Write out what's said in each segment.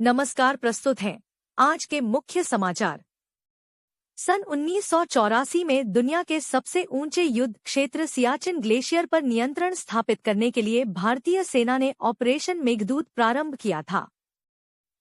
नमस्कार, प्रस्तुत हैं आज के मुख्य समाचार। सन 1984 में दुनिया के सबसे ऊंचे युद्ध क्षेत्र सियाचिन ग्लेशियर पर नियंत्रण स्थापित करने के लिए भारतीय सेना ने ऑपरेशन मेघदूत प्रारंभ किया था।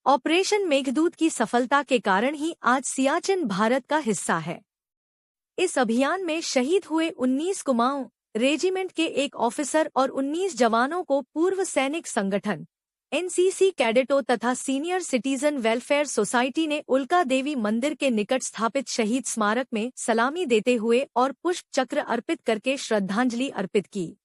ऑपरेशन मेघदूत की सफलता के कारण ही आज सियाचिन भारत का हिस्सा है। इस अभियान में शहीद हुए 19 कुमाऊं रेजिमेंट के एक ऑफिसर और 19 जवानों को पूर्व सैनिक संगठन एनसीसी कैडेटों तथा सीनियर सिटीजन वेलफेयर सोसाइटी ने उल्का देवी मंदिर के निकट स्थापित शहीद स्मारक में सलामी देते हुए और पुष्प चक्र अर्पित करके श्रद्धांजलि अर्पित की।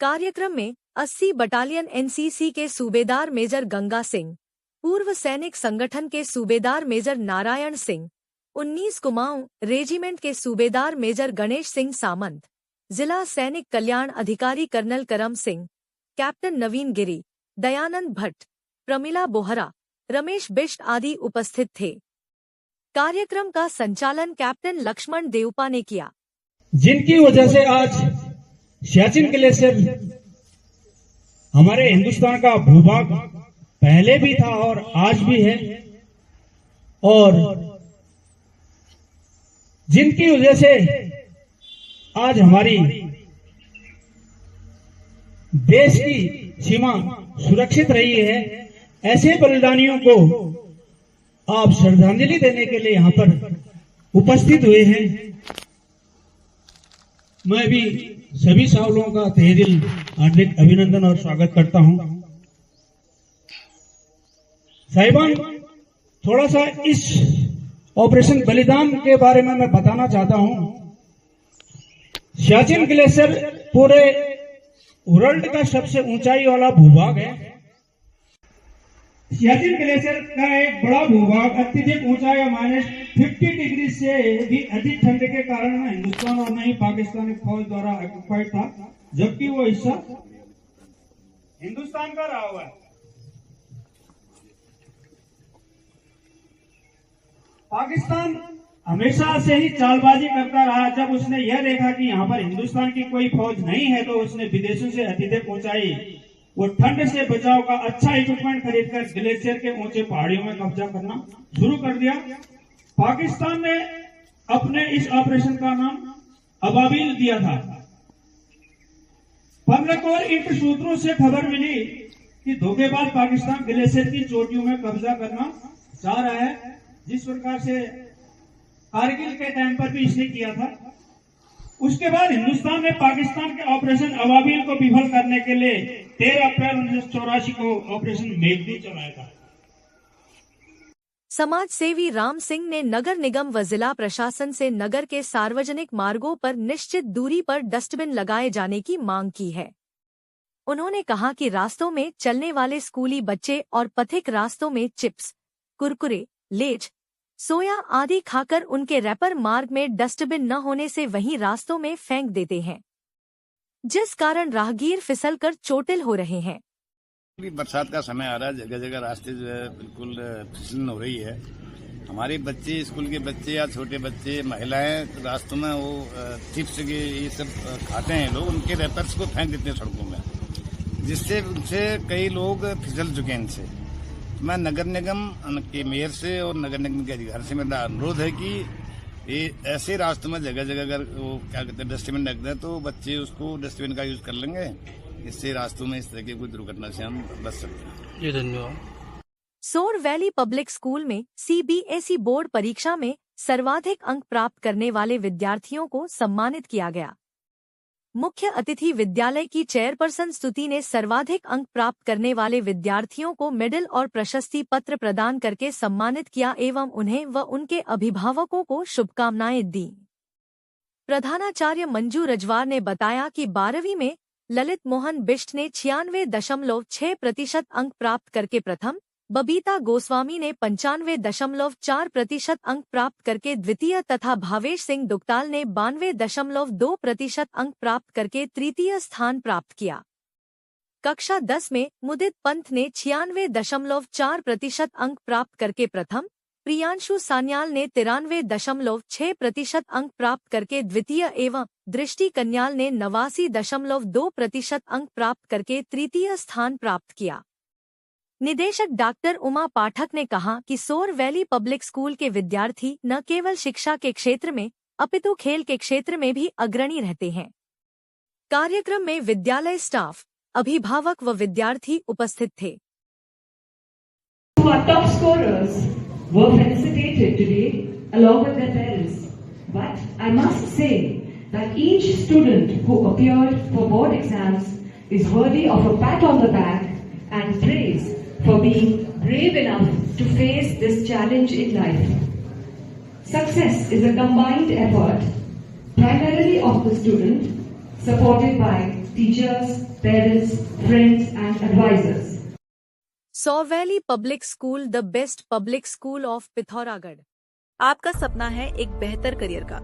कार्यक्रम में 80 बटालियन एनसीसी के सूबेदार मेजर गंगा सिंह, पूर्व सैनिक संगठन के सूबेदार मेजर नारायण सिंह, 19 कुमाऊं रेजिमेंट के सूबेदार मेजर गणेश सिंह सामंत, जिला सैनिक कल्याण अधिकारी कर्नल करम सिंह, कैप्टन नवीन गिरी, दयानंद भट्ट, प्रमिला बोहरा, रमेश बिष्ट आदि उपस्थित थे। कार्यक्रम का संचालन कैप्टन लक्ष्मण देवपा ने किया, जिनकी वजह से आज सियाचिन ग्लेशियर हमारे हिंदुस्तान का भूभाग पहले भी था और आज भी है, और जिनकी वजह से आज हमारी देश की सीमा सुरक्षित रही है। ऐसे बलिदानियों को आप श्रद्धांजलि देने के लिए यहां पर उपस्थित हुए हैं। मैं भी सभी सावलों का तहे दिल हार्दिक अभिनंदन और स्वागत करता हूं। साहिबान, थोड़ा सा इस ऑपरेशन बलिदान के बारे में मैं बताना चाहता हूं। सियाचिन ग्लेशियर पूरे वर्ल्ड का सबसे ऊंचाई वाला भूभाग है। सियाचिन ग्लेशियर का एक बड़ा भूभाग अत्यधिक ऊंचाई -50 डिग्री से भी अधिक ठंड के कारण न हिंदुस्तान और न ही पाकिस्तानी फौज द्वारा ऑक्युपाइड था, जबकि वो हिस्सा हिंदुस्तान का रहा हुआ है। पाकिस्तान हमेशा से ही चालबाजी करता रहा। जब उसने यह देखा कि यहाँ पर हिंदुस्तान की कोई फौज नहीं है, तो उसने विदेशों से अत्यधिक ऊंचाई वो ठंड से बचाव का अच्छा इक्विपमेंट खरीदकर ग्लेशियर के ऊंचे पहाड़ियों में कब्जा करना शुरू कर दिया। पाकिस्तान ने अपने इस ऑपरेशन का नाम अबाबिल दिया था। 15 और इन सूत्रों से खबर मिली कि धोखेबाज पाकिस्तान ग्लेशियर की चोटियों में कब्जा करना चाह रहा है, जिस प्रकार से कारगिल के टाइम पर भी इसने किया था। उसके बाद हिंदुस्तान ने पाकिस्तान के ऑपरेशन अबाबिल को विफल करने के लिए 13 अप्रैल 1984 को ऑपरेशन मेघदूत चलाया था। समाज सेवी राम सिंह ने नगर निगम व जिला प्रशासन से नगर के सार्वजनिक मार्गों पर निश्चित दूरी पर डस्टबिन लगाए जाने की मांग की है। उन्होंने कहा कि रास्तों में चलने वाले स्कूली बच्चे और पथिक रास्तों में चिप्स, कुरकुरे, लेज, सोया आदि खाकर उनके रैपर मार्ग में डस्टबिन न होने से वहीं रास्तों में फेंक देते हैं, जिस कारण राहगीर फिसलकर चोटिल हो रहे हैं। बरसात का समय आ रहा है, जगह जगह रास्ते जो है बिल्कुल फिसलन हो रही है। हमारे बच्चे, स्कूल के बच्चे या छोटे बच्चे, महिलाएं रास्तों में वो चिप्स के ये सब खाते हैं लोग, उनके रैपर्स को फेंक देते हैं सड़कों में, जिससे उनसे कई लोग फिसल चुके हैं। इनसे मैं नगर निगम के मेयर से और नगर निगम के अधिकारी से मेरा अनुरोध है कि ये ऐसे रास्तों में जगह जगह अगर वो क्या कहते हैं डस्टबिन रख दें, तो बच्चे उसको डस्टबिन का यूज कर लेंगे। इससे रास्तों में इस तरह की कोई दुर्घटना से हम बच सकते हैं। जी धन्यवाद। सोर वैली पब्लिक स्कूल में सीबीएसई बोर्ड परीक्षा में सर्वाधिक अंक प्राप्त करने वाले विद्यार्थियों को सम्मानित किया गया। मुख्य अतिथि विद्यालय की चेयरपर्सन स्तुति ने सर्वाधिक अंक प्राप्त करने वाले विद्यार्थियों को मेडल और प्रशस्ति पत्र प्रदान करके सम्मानित किया एवं उन्हें व उनके अभिभावकों को शुभकामनाएं दी। प्रधानाचार्य मंजू रजवार ने बताया कि 12वीं में ललित मोहन बिष्ट ने 96.6% अंक प्राप्त करके प्रथम, बबीता गोस्वामी ने 95.4% अंक प्राप्त करके द्वितीय तथा भावेश सिंह दुगताल ने 92.2% अंक प्राप्त करके तृतीय स्थान प्राप्त किया। कक्षा 10 में मुदित पंत ने 96.4% अंक प्राप्त करके प्रथम, प्रियांशु सान्याल ने 93.6% अंक प्राप्त करके द्वितीय एवं दृष्टि कन्याल ने 89.2% अंक प्राप्त करके तृतीय स्थान प्राप्त किया। निदेशक डॉक्टर उमा पाठक ने कहा कि सोर वैली पब्लिक स्कूल के विद्यार्थी न केवल शिक्षा के क्षेत्र में अपितु खेल के क्षेत्र में भी अग्रणी रहते हैं। कार्यक्रम में विद्यालय स्टाफ, अभिभावक व विद्यार्थी उपस्थित थे। Our top scorers were felicitated today along with their parents. But I must say that each student who appeared for board exams is worthy of a pat on the back and praise for being brave enough to face this challenge in life. Success is a combined effort, primarily of the student, supported by teachers, parents, friends and advisors. सोर valley public school, the best public school of Pithoragarh. आपका सपना है एक बेहतर career का,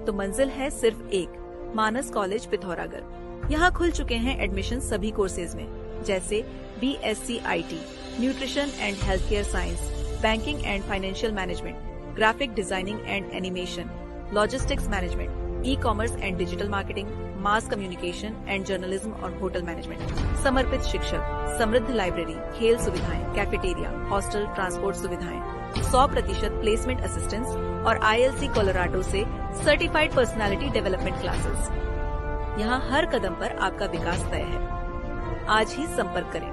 तो मंजिल है सिर्फ एक, मानस कॉलेज पिथौरागढ़। यहाँ खुल चुके हैं एडमिशन सभी कोर्सेज में, जैसे BSc IT, nutrition and health care science, banking and financial management, graphic designing and animation, logistics management, e-commerce and digital marketing, mass communication and journalism और होटल मैनेजमेंट। समर्पित शिक्षक, समृद्ध लाइब्रेरी, खेल सुविधाएं, कैफेटेरिया, हॉस्टल, ट्रांसपोर्ट सुविधाएं, 100% placement assistance और ILC Colorado से certified personality development classes. यहाँ हर कदम पर आपका विकास तय है। आज ही संपर्क करें।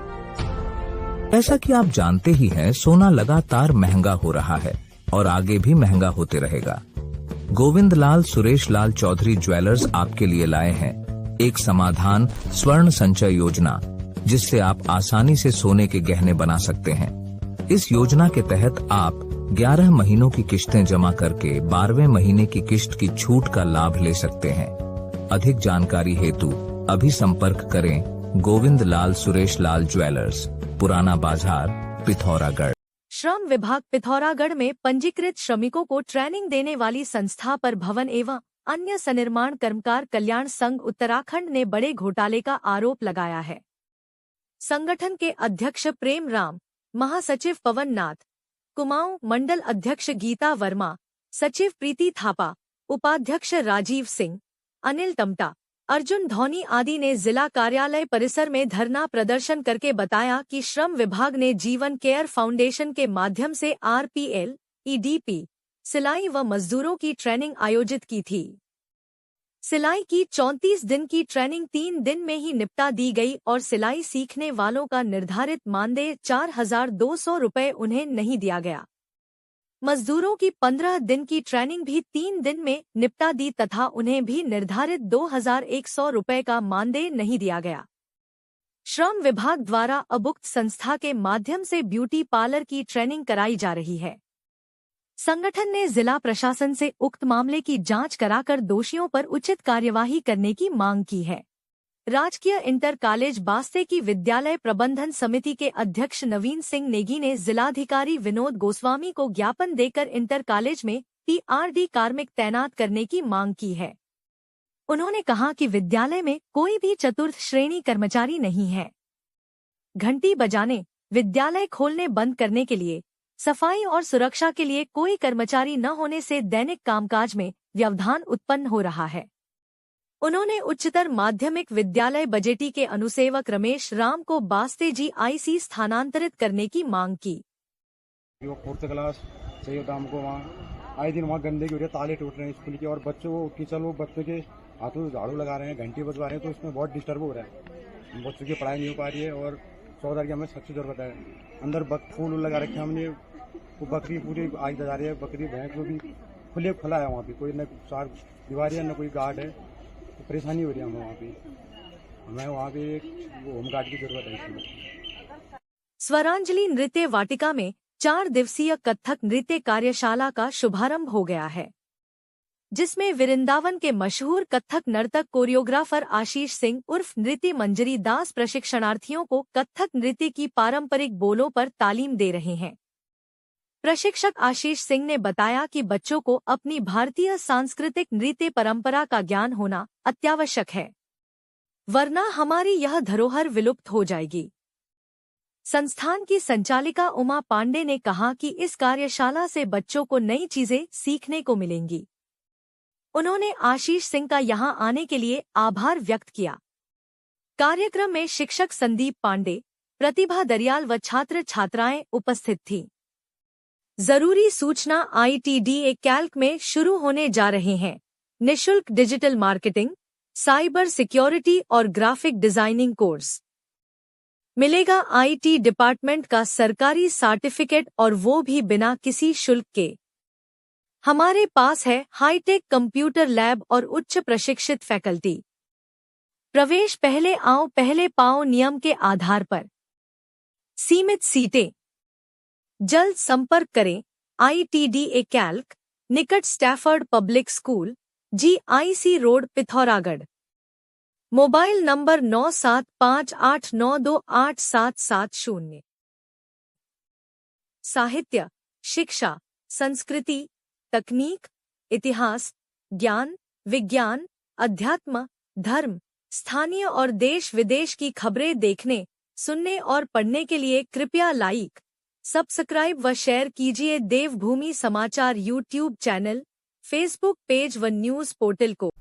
जैसा कि आप जानते ही हैं, सोना लगातार महंगा हो रहा है और आगे भी महंगा होते रहेगा। गोविंद लाल सुरेश लाल चौधरी ज्वेलर्स आपके लिए लाए हैं एक समाधान, स्वर्ण संचय योजना, जिससे आप आसानी से सोने के गहने बना सकते हैं। इस योजना के तहत आप 11 महीनों की किश्तें जमा करके 12वें महीने की किश्त की छूट का लाभ ले सकते हैं। अधिक जानकारी हेतु अभी संपर्क करें गोविंद लाल सुरेश लाल ज्वेलर्स, पुराना बाजार, पिथौरागढ़। श्रम विभाग पिथौरागढ़ में पंजीकृत श्रमिकों को ट्रेनिंग देने वाली संस्था पर भवन एवं अन्य सनिर्माण कर्मकार कल्याण संघ उत्तराखंड ने बड़े घोटाले का आरोप लगाया है। संगठन के अध्यक्ष प्रेम राम, महासचिव पवन नाथ, कुमाऊं मंडल अध्यक्ष गीता वर्मा, सचिव प्रीति थापा, उपाध्यक्ष राजीव सिंह, अनिल टमटा, अर्जुन धौनी आदि ने जिला कार्यालय परिसर में धरना प्रदर्शन करके बताया कि श्रम विभाग ने जीवन केयर फाउंडेशन के माध्यम से RPL, EDP, सिलाई व मजदूरों की ट्रेनिंग आयोजित की थी। सिलाई की 34 दिन की ट्रेनिंग 3 दिन में ही निपटा दी गई और सिलाई सीखने वालों का निर्धारित मानदेय 4,200 रुपये उन्हें नहीं दिया गया। मजदूरों की 15 दिन की ट्रेनिंग भी 3 दिन में निपटा दी तथा उन्हें भी निर्धारित 2,100 रुपये का मानदेय नहीं दिया गया। श्रम विभाग द्वारा अबुक्त संस्था के माध्यम से ब्यूटी पार्लर की ट्रेनिंग कराई जा रही है। संगठन ने जिला प्रशासन से उक्त मामले की जांच कराकर दोषियों पर उचित कार्यवाही करने की मांग की है। राजकीय इंटर कॉलेज बास्ते की विद्यालय प्रबंधन समिति के अध्यक्ष नवीन सिंह नेगी ने जिलाधिकारी विनोद गोस्वामी को ज्ञापन देकर इंटर कॉलेज में PRD कार्मिक तैनात करने की मांग की है। उन्होंने कहा कि विद्यालय में कोई भी चतुर्थ श्रेणी कर्मचारी नहीं है। घंटी बजाने, विद्यालय खोलने बंद करने के लिए, सफाई और सुरक्षा के लिए कोई कर्मचारी न होने से दैनिक कामकाज में व्यवधान उत्पन्न हो रहा है। उन्होंने उच्चतर माध्यमिक विद्यालय बजेटी के अनुसेवक रमेश राम को बास्ते GIC स्थानांतरित करने की मांग की। 4th क्लास चाहिए था हमको। वहाँ आए दिन वहाँ गंदगी हो रही है, ताले टूट रहे हैं स्कूल के, और बच्चों को कि चलो बच्चों के हाथों से झाड़ू लगा रहे हैं, घंटी बजवा रहे हैं, तो उसमें बहुत डिस्टर्ब हो रहा है। बच्चों की पढ़ाई नहीं हो पा रही है और 14 की हमें सच्ची जरूरत है। अंदर फूल लगा रखे हमने, वो बकरी पूरी आग जला रही है, बकरी भैंस को भी खुला है वहाँ पे, कोई न चार दीवार है न कोई गार्ड है, तो परेशानी हो रही है हमें वहाँ पे। हमें वहाँ पे एक होम गार्ड की जरूरत है इसमें। स्वरांजलि नृत्य वाटिका में 4 दिवसीय कथक नृत्य कार्यशाला का शुभारंभ हो गया है, जिसमें वृंदावन के मशहूर कथक नर्तक कोरियोग्राफर आशीष सिंह उर्फ नृत्य मंजरी दास प्रशिक्षणार्थियों को कथक नृत्य की पारंपरिक बोलों पर तालीम दे रहे हैं। प्रशिक्षक आशीष सिंह ने बताया कि बच्चों को अपनी भारतीय सांस्कृतिक नृत्य परंपरा का ज्ञान होना अत्यावश्यक है, वरना हमारी यह धरोहर विलुप्त हो जाएगी। संस्थान की संचालिका उमा पांडे ने कहा कि इस कार्यशाला से बच्चों को नई चीजें सीखने को मिलेंगी। उन्होंने आशीष सिंह का यहां आने के लिए आभार व्यक्त किया। कार्यक्रम में शिक्षक संदीप पांडे, प्रतिभा दरियाल व छात्र छात्राएं उपस्थित थी। जरूरी सूचना ITDA कैल्क में शुरू होने जा रहे हैं निशुल्क डिजिटल मार्केटिंग, साइबर सिक्योरिटी और ग्राफिक डिजाइनिंग कोर्स। मिलेगा IT डिपार्टमेंट का सरकारी सर्टिफिकेट और वो भी बिना किसी शुल्क के। हमारे पास है हाईटेक कंप्यूटर लैब और उच्च प्रशिक्षित फैकल्टी। प्रवेश पहले आओ पहले पाओ नियम के आधार पर। सीमित सीटें। जल्द संपर्क करें ITDA कैल्क, निकट Stafford public school, GIC road, Pithoragarh. Mobile number 9758928770। साहित्य, शिक्षा, संस्कृति, तकनीक, इतिहास, ज्ञान, विज्ञान, अध्यात्म, धर्म, स्थानीय और देश विदेश की खबरें देखने, सुनने और पढ़ने के लिए कृपया लाइक, सब्सक्राइब व शेयर कीजिए देवभूमि समाचार YouTube चैनल, फेसबुक पेज व न्यूज पोर्टल को।